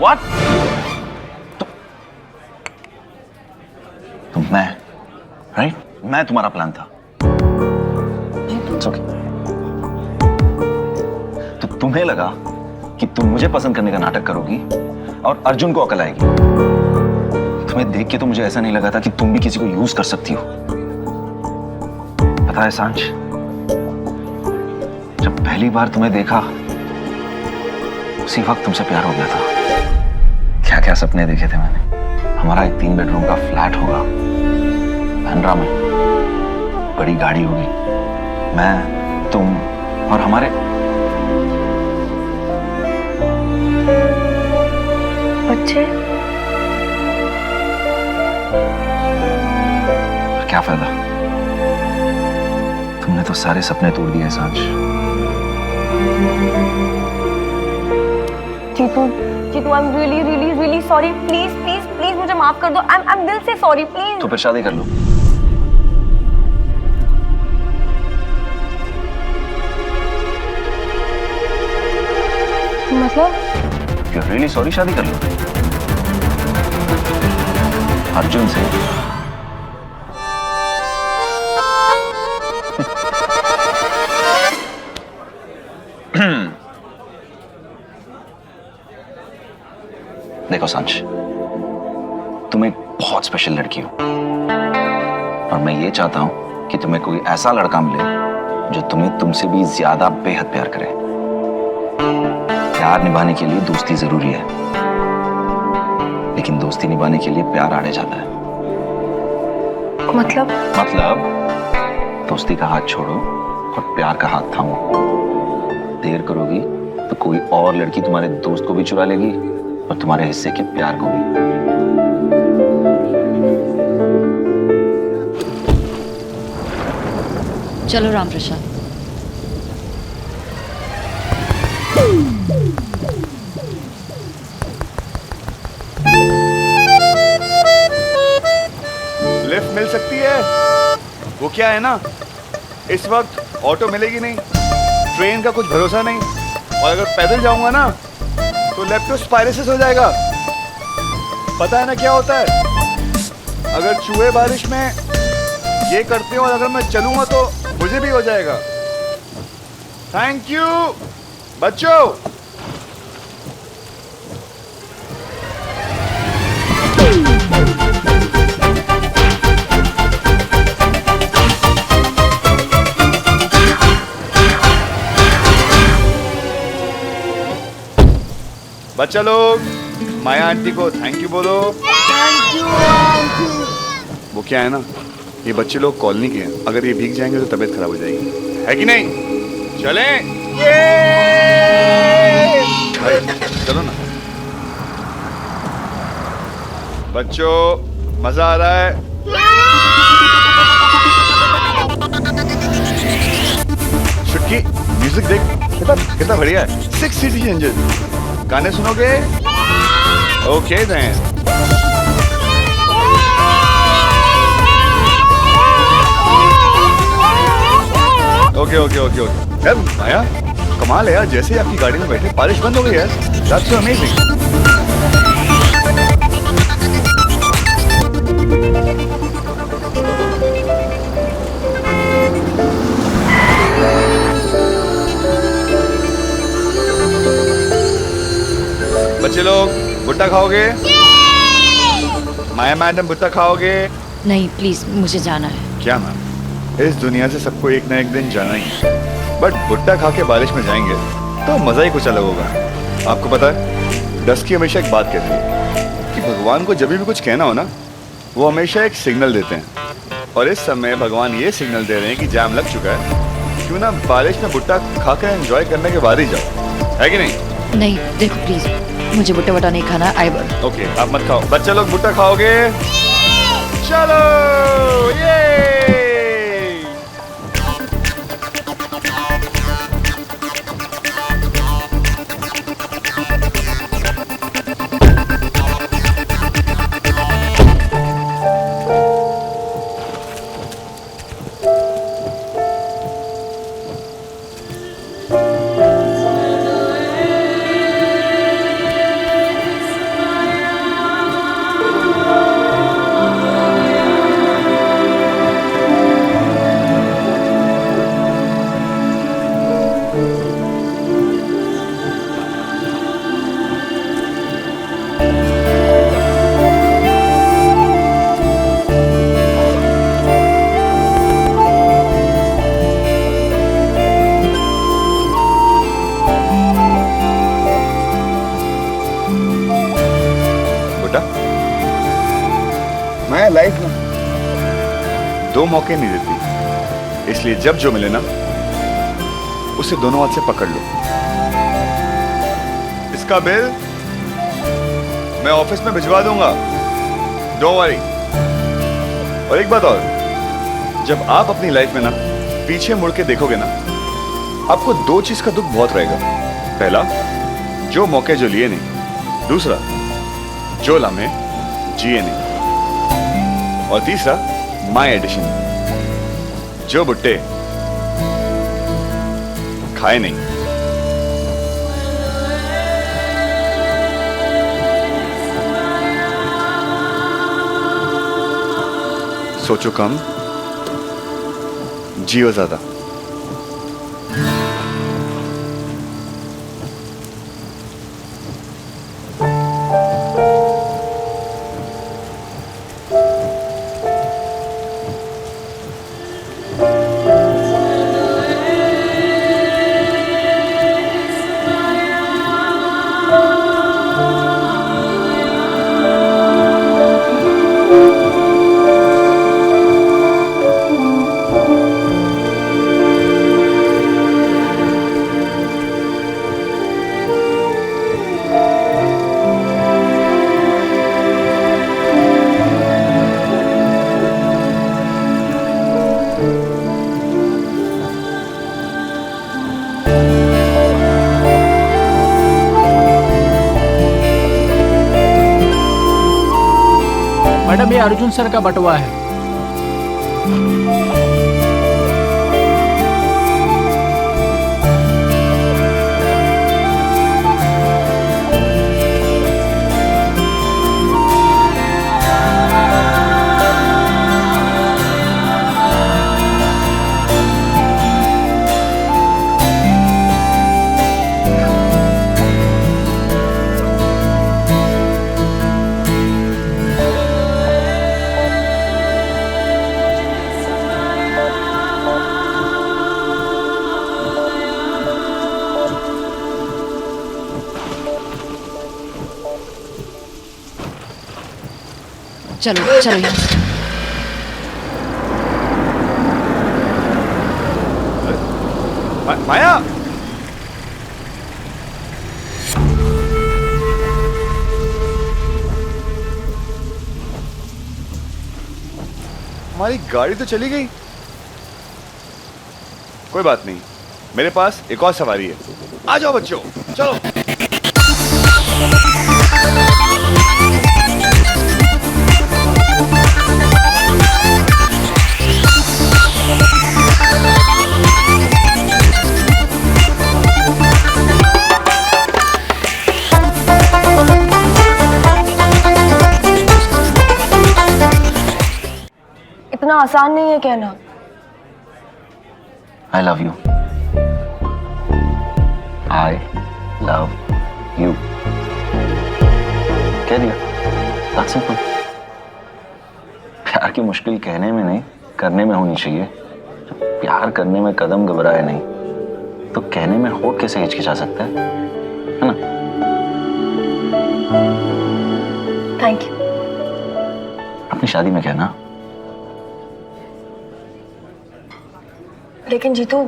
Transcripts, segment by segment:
What? तो मैं, right? मैं तुम्हारा प्लान था। It's okay. तो तुम्हें लगा कि तुम मुझे पसंद करने का नाटक करोगी और अर्जुन को अकल आएगी। तुम्हें देख के तो मुझे ऐसा नहीं लगा था कि तुम भी किसी को यूज कर सकती हो। पता है सांझ, जब पहली बार तुम्हें देखा उसी वक्त तुमसे प्यार हो गया था। क्या क्या सपने देखे थे मैंने। हमारा एक 3 बेडरूम का फ्लैट होगा बांद्रा में, बड़ी गाड़ी होगी, मैं, तुम और हमारे बच्चे। क्या फायदा, तुमने तो सारे सपने तोड़ दिए Sanjh. Jeetu, I am really sorry. Please मुझे माफ कर दो। आई एम दिल से सॉरी, प्लीज। तो फिर शादी कर लो। मतलब You're really sorry, शादी कर लो अर्जुन से। देखो सांच, तुम एक बहुत स्पेशल लड़की हो और मैं ये चाहता हूं कि तुम्हें कोई ऐसा लड़का मिले जो तुम्हें तुमसे भी ज्यादा बेहद प्यार करे। प्यार निभाने के लिए दोस्ती जरूरी है, लेकिन दोस्ती निभाने के लिए प्यार आड़े जाता है। मतलब दोस्ती का हाथ छोड़ो और प्यार का हाथ थामो। देर करोगी तो कोई और लड़की तुम्हारे दोस्त को भी चुरा लेगी और तुम्हारे हिस्से के प्यार को भी। चलो राम प्रसाद। लिफ्ट मिल सकती है? वो क्या है ना, इस वक्त ऑटो मिलेगी नहीं, ट्रेन का कुछ भरोसा नहीं, और अगर पैदल जाऊंगा ना तो लेप्टोस्पायरोसिस हो जाएगा। पता है ना क्या होता है, अगर चूहे बारिश में ये करते हो और अगर मैं चलूंगा तो मुझे भी हो जाएगा। थैंक यू बच्चों। बच्चा लोग, माया आंटी को थैंक यू बोलो। Thank you aunty. वो क्या है ना, ये बच्चे लोग कॉलोनी के हैं, अगर ये भीग जाएंगे तो तबीयत खराब हो जाएगी, है कि नहीं? चलें? भाई चलो ना बच्चों, मजा आ रहा है? छुटकी म्यूजिक देख, कितना बढ़िया है। 6 सीटी इंजन। गाने सुनोगे? Okay then. ओके। यार माया, कमाल है यार, जैसे ही आपकी गाड़ी में बैठे बारिश बंद हो गई यार। That's so amazing. बच्चे लोग भुट्टा खाओगे? माया मैडम भुट्टा खाओगे? नहीं प्लीज, मुझे जाना है। क्या मैम, इस दुनिया से सबको एक ना एक दिन जाना ही है, बट भुट्टा खा के बारिश में जाएंगे तो मजा ही कुछ अलग होगा। आपको पता है, डस्की हमेशा एक बात कहती है कि भगवान को जब भी कुछ कहना हो ना, वो हमेशा एक सिग्नल देते हैं, और इस समय भगवान ये सिग्नल दे रहे हैं कि जाम लग चुका है, क्यों ना बारिश में भुट्टा खाकर एंजॉय करने के बाद ही जाओ, है कि नहीं? नहीं देखो प्लीज, मुझे भुट्टा वट्टा नहीं खाना, आई वर। ओके, आप मत खाओ। बच्चे लोग भुट्टा खाओगे? चलो ये मैं लाइफ में 2 मौके नहीं देती, इसलिए जब जो मिले ना उसे दोनों हाथ से पकड़ लो। इसका बिल मैं ऑफिस में भिजवा दूंगा, डोंट वरी। और एक बात और, जब आप अपनी लाइफ में ना पीछे मुड़ के देखोगे ना, आपको 2 चीज का दुख बहुत रहेगा। पहला, जो मौके जो लिए नहीं। दूसरा, जो लम्हे जिए नहीं। और तीसरा, माय एडिशन, जो भुट्टे खाए नहीं। सोचो कम, जियो ज्यादा। मैडम, ये अर्जुन सर का बटुआ है। चलो चलो यहाँ से। माया, हमारी गाड़ी तो चली गई। कोई बात नहीं, मेरे पास एक और सवारी है। आ जाओ बच्चों, चलो। इतना आसान नहीं है कहना। I love you. I love you. कह दिया। That's simple. प्यार की मुश्किल कहने में नहीं, करने में होनी चाहिए। प्यार करने में कदम घबराए नहीं, तो कहने में होठ कैसे हिचकिचा सकता है ना? Thank you. अपनी शादी में कहना। लेकिन जीतू,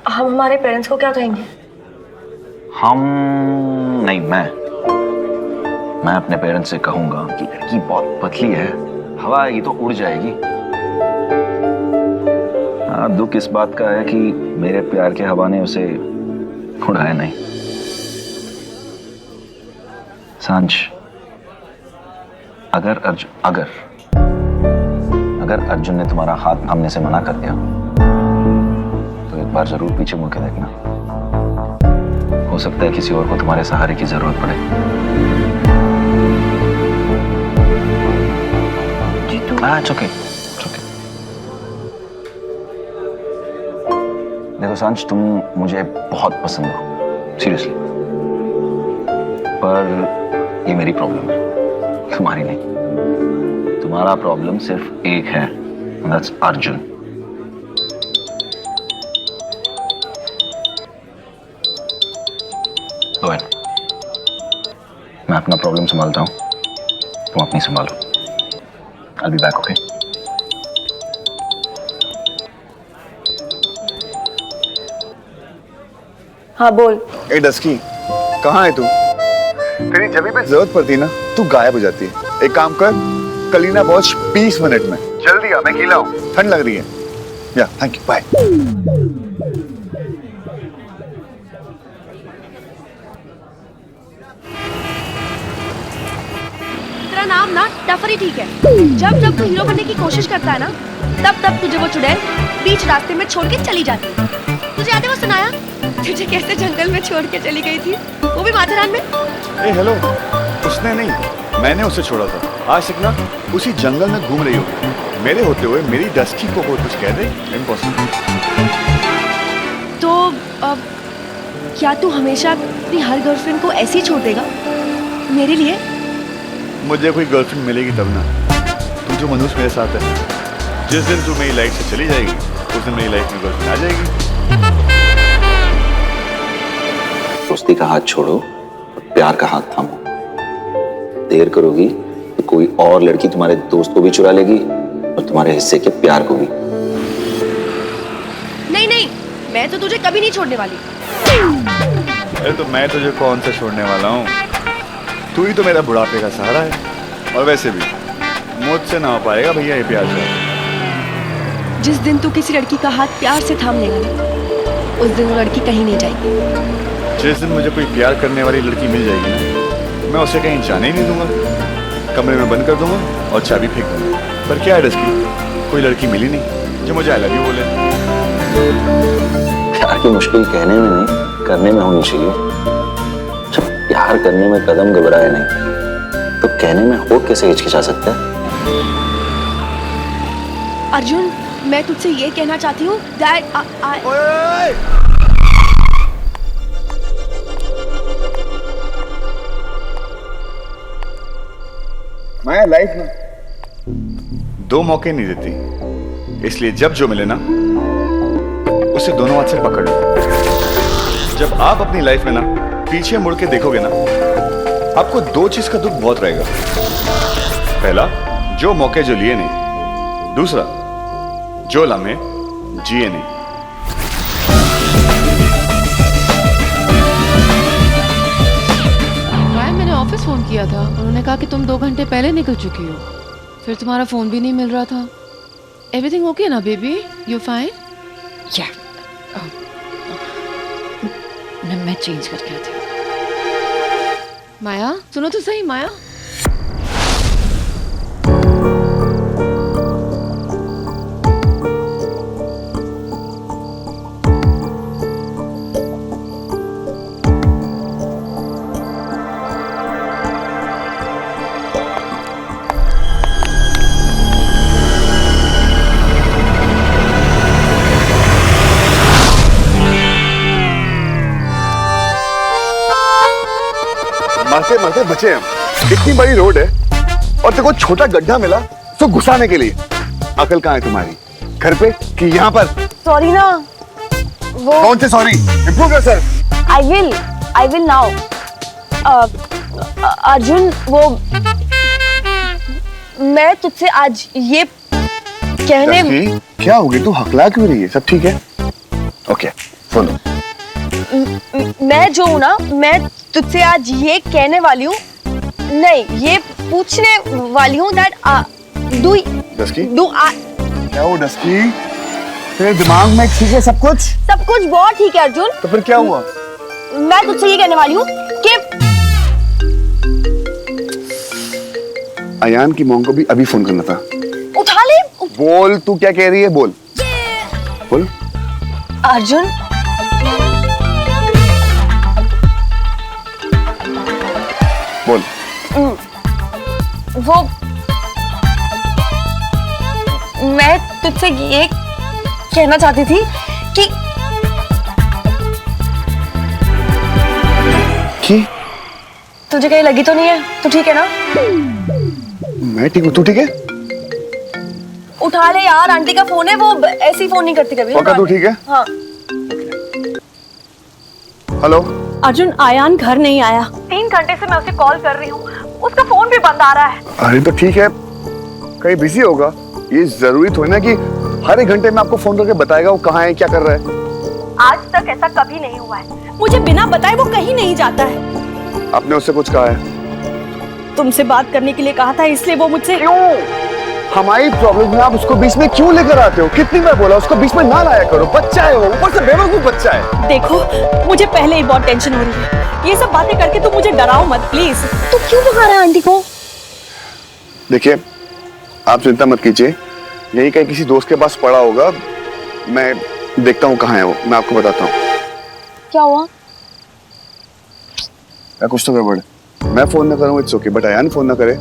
हम हमारे पेरेंट्स को क्या कहेंगे? हम नहीं, मैं अपने पेरेंट्स से कहूंगा कि लड़की बहुत पतली है, हवा आएगी तो उड़ जाएगी। हाँ, दुख इस बात का है कि मेरे प्यार के हवा ने उसे उड़ाया नहीं। सांझ, अगर अर्जुन ने तुम्हारा हाथ थामने से मना कर दिया तो एक बार जरूर पीछे मुड़ के देखना। हो सकता है किसी और को तुम्हारे सहारे की जरूरत पड़े। हाँ, it's okay. देखो सांझ, तुम मुझे बहुत पसंद हो, सीरियसली। पर ये मेरी प्रॉब्लम है, तुम्हारी नहीं। तुम्हारा प्रॉब्लम सिर्फ एक है, that's अर्जुन। Go ahead. मैं अपना प्रॉब्लम संभालता हूँ, तुम अपनी संभालो। I'll be back, okay? हाँ बोल। ए डस्की, कहाँ है तू? तेरी जब भी जरूरत पड़ती ना, तू गायब हो जाती है। एक काम कर, कलीना पहुंच 20 मिनट में। जल्दी आ, मैं गीला हूँ, ठंड लग रही है। या थैंक यू, बाय। तेरा नाम ना टफरी ठीक है। जब जब तू हीरो बनने की कोशिश करता है ना, तब तब तुझे वो चुड़ैल बीच रास्ते में छोड़ के चली जाती है। तुझे याद है वो सुनाया तुझे कैसे जंगल में छोड़ के चली गई थी, वो भी माथेरान में। ए हेलो, उसने नहीं, मैंने उसे छोड़ा था। आज तक ना उसी जंगल में घूम रही हो। मेरे होते हुए मेरी डस्की को कोई कुछ कह दे, इम्पॉसिबल। तो अब क्या तू हमेशा अपनी हर गर्लफ्रेंड को ऐसे ही छोड़ देगा मेरे लिए? मुझे कोई गर्लफ्रेंड मिलेगी तब ना। तू जो मनुष्य मेरे साथ है, जिस दिन तू मेरी लाइफ से चली जाएगी उस दिन मेरी लाइफ में गर्लफ्रेंड आ जाएगी। दोस्ती का हाथ छोड़ो और प्यार का हाथ थामो। देर करोगी तो कोई और लड़की तुम्हारे दोस्त को भी चुरा लेगी और तुम्हारे हिस्से के प्यार को भी। नहीं नहीं, मैं तो तुझे कभी नहीं छोड़ने वाली। अरे तो मैं तुझे कौन सा छोड़ने वाला हूँ? तू ही तो मेरा बुढ़ापे का सहारा है। और वैसे भी मुझसे ना हो पाएगा भैया ये प्यार से। जिस दिन तू किसी लड़की का हाथ प्यार से थाम लेगा ना, उस दिन वो लड़की कहीं नहीं जाएगी। जिस दिन मुझे कोई प्यार करने वाली लड़की मिल जाएगी ना, मैं उसे कहीं जाने ही नहीं दूंगा। कमरे में बंद कर दूंगा और चाबी फेंक दूंगा। पर क्या है डस्की, कोई लड़की मिली नहीं जो मुझे आई लव यू बोले। प्यार की मुश्किल कहने में नहीं, करने में होनी चाहिए। जब प्यार करने में कदम घबराए नहीं तो कहने में होठ कैसे हिचकिचा सकता है? अर्जुन, मैं तुझसे ये कहना चाहती हूँ दैट मैं लाइफ में 2 मौके नहीं देती, इसलिए जब जो मिले ना उसे दोनों हाथ से पकड़ लो। जब आप अपनी लाइफ में ना पीछे मुड़ के देखोगे ना, आपको 2 चीज का दुख बहुत रहेगा। पहला, जो मौके जो लिए नहीं। दूसरा, जो लम्हे जिए नहीं। मैंने ऑफिस फोन किया था, उन्होंने कहा कि तुम 2 घंटे पहले निकल चुकी हो। फिर तुम्हारा फोन भी नहीं मिल रहा था। एवरीथिंग ओके ना बेबी? You fine? या मैं चेंज करके आती हूँ। माया, सुनो तो सही माया। मरते मरते बचे हम। इतनी बड़ी रोड है और तेरे को छोटा गड्ढा मिला तो घुसाने के लिए। अकल कहाँ है तुम्हारी? घर पे कि यहाँ पर? सॉरी ना, वो कौन से सॉरी? इम्प्रूव कर sir. I will now. Arjun, वो मैं तुझसे आज ये कहने। क्या हो गई? तू हकला क्यों रही है? सब ठीक है? ओके बोलो। मैं जो हूँ ना, मैं तुझसे आज ये कहने वाली हूँ, नहीं ये पूछने वाली हूँ दैट डस्की? क्या वो डस्की? तेरे दिमाग में ठीक है सब कुछ? सब कुछ बहुत ठीक है अर्जुन। तो फिर क्या हुआ? मैं तुझसे ये कहने वाली हूँ कि अयान की मॉम को भी अभी फोन करना था। उठा ले। बोल, तू क्या कह रही है? बोल बोल। अर्जुन, बोल। वो मैं तुझसे ये कहना चाहती थी कि तुझे कहीं लगी तो नहीं है? तू ठीक है ना? मैं ठीक हूँ, तू ठीक है? उठा ले यार, आंटी का फोन है, वो ऐसे ही फोन नहीं करती कभी। पक्का तू ठीक है? हाँ। हेलो अर्जुन, आयान घर नहीं आया। 3 घंटे से मैं उसे कॉल कर रही हूँ, उसका फोन भी बंद आ रहा है। अरे तो ठीक है, कहीं बिजी होगा। ये जरूरी थोड़ी ना कि हर एक घंटे में आपको फोन करके बताएगा वो कहाँ है, क्या कर रहा है। आज तक ऐसा कभी नहीं हुआ है। मुझे बिना बताए वो कहीं नहीं जाता है। आपने उससे कुछ कहा है? तुमसे बात करने के लिए कहा था, इसलिए वो मुझसे। क्यों? हमारी प्रॉब्लम में आप उसको बीच में क्यों लेकर आते हो? कितनी बार बोला उसको बीच में ना लाया करो, बच्चा है वो, ऊपर से बेवकूफ बच्चा है। देखो, मुझे पहले ही बहुत टेंशन हो रही है। ये सब बातें करके तुम मुझे डराओ मत प्लीज। तू क्यों भगा रहा है आंटी को? देखिए, आप चिंता मत कीजिए, यही कहीं किसी दोस्त के पास पड़ा होगा। मैं देखता हूँ कहाँ है वो, मैं आपको बताता हूँ। क्या हुआ? या कुछ तो गड़बड़ है। मैं फोन ना करूँ it's okay, but Ayaan phone ना करे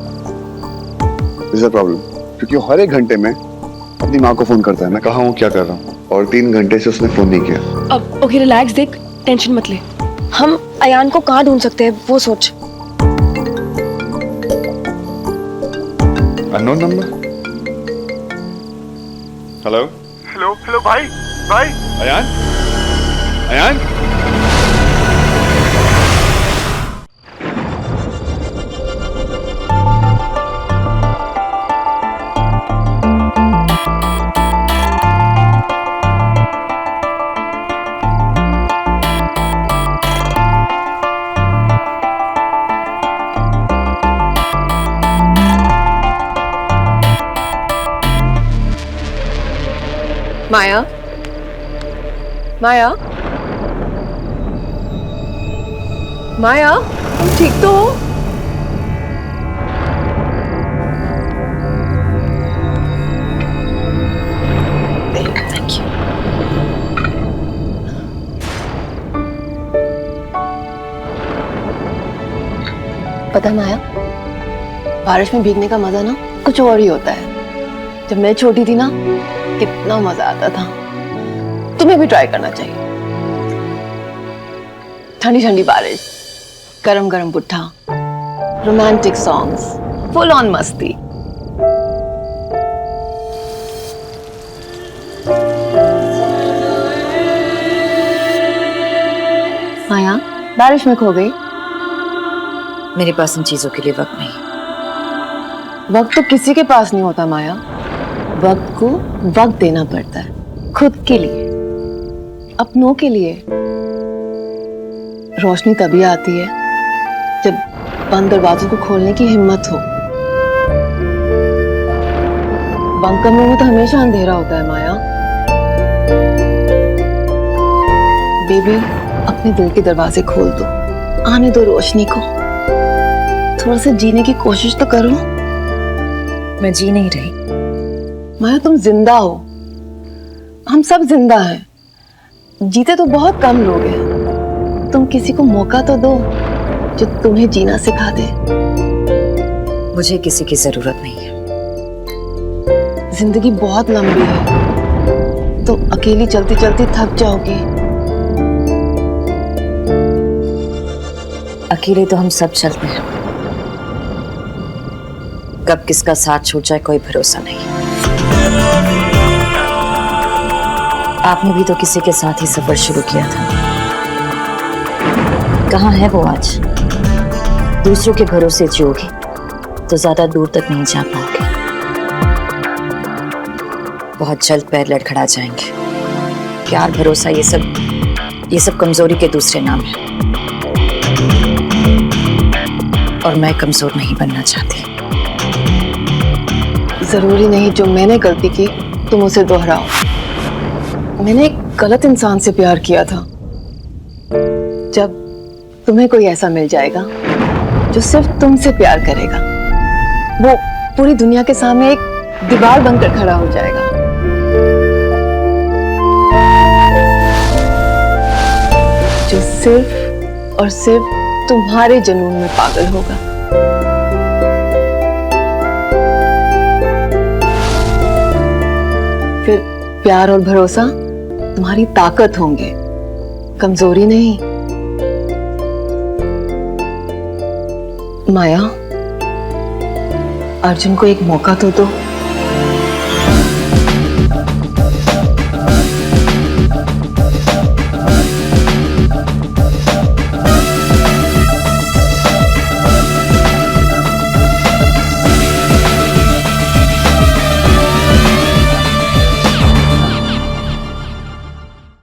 इज अ प्रॉब्लम, क्योंकि वो हर एक घंटे में अपनी माँ को फोन करता है मैं कहाँ हूँ, क्या कर रहा हूँ, और 3 घंटे से उसने फोन नहीं किया। अब ओके, रिलैक्स, देख टेंशन मत ले। हम अयान को कहाँ ढूंढ सकते हैं वो सोच। Unknown number. Hello hello hello भाई भाई। अयान अयान। माया, माया, माया, तुम ठीक तो हो? Thank you. पता है माया, बारिश में भीगने का मजा ना कुछ और ही होता है। जब मैं छोटी थी ना, कितना मजा आता था। तुम्हें भी ट्राई करना चाहिए। ठंडी ठंडी बारिश, गरम गरम पुट्ठा, रोमांटिक सॉन्ग्स, फुल ऑन मस्ती। माया, बारिश में खो गई। मेरे पास इन चीजों के लिए वक्त नहीं। वक्त तो किसी के पास नहीं होता माया। वक्त को वक्त देना पड़ता है, खुद के लिए, अपनों के लिए। रोशनी तभी आती है जब बंद दरवाजों को खोलने की हिम्मत हो। बंद कमरों में तो हमेशा अंधेरा होता है माया। बेबी, अपने दिल के दरवाजे खोल दो, आने दो रोशनी को। थोड़ा सा जीने की कोशिश तो करो। मैं जी नहीं रही। माया, तुम जिंदा हो, हम सब जिंदा हैं। जीते तो बहुत कम लोग हैं। तुम किसी को मौका तो दो जो तुम्हें जीना सिखा दे। मुझे किसी की जरूरत नहीं है। जिंदगी बहुत लंबी है, तो अकेली चलती चलती थक जाओगी। अकेले तो हम सब चलते हैं, कब किसका साथ छूट जाए कोई भरोसा नहीं। आपने भी तो किसी के साथ ही सफर शुरू किया था। कहाँ है वो आज? दूसरों के भरोसे जियोगे तो ज्यादा दूर तक नहीं जा पाओगे। बहुत जल्द पैर लड़खड़ा जाएंगे। प्यार, भरोसा, ये सब ये सब कमजोरी के दूसरे नाम है, और मैं कमजोर नहीं बनना चाहती। जरूरी नहीं जो मैंने गलती की तुम उसे दोहराओ। मैंने एक गलत इंसान से प्यार किया था। जब तुम्हें कोई ऐसा मिल जाएगा जो सिर्फ तुमसे प्यार करेगा, वो पूरी दुनिया के सामने एक दीवार बनकर खड़ा हो जाएगा। जो सिर्फ और सिर्फ तुम्हारे जुनून में पागल होगा। फिर प्यार और भरोसा तुम्हारी ताकत होंगे, कमजोरी नहीं। माया, अर्जुन को एक मौका तो दो।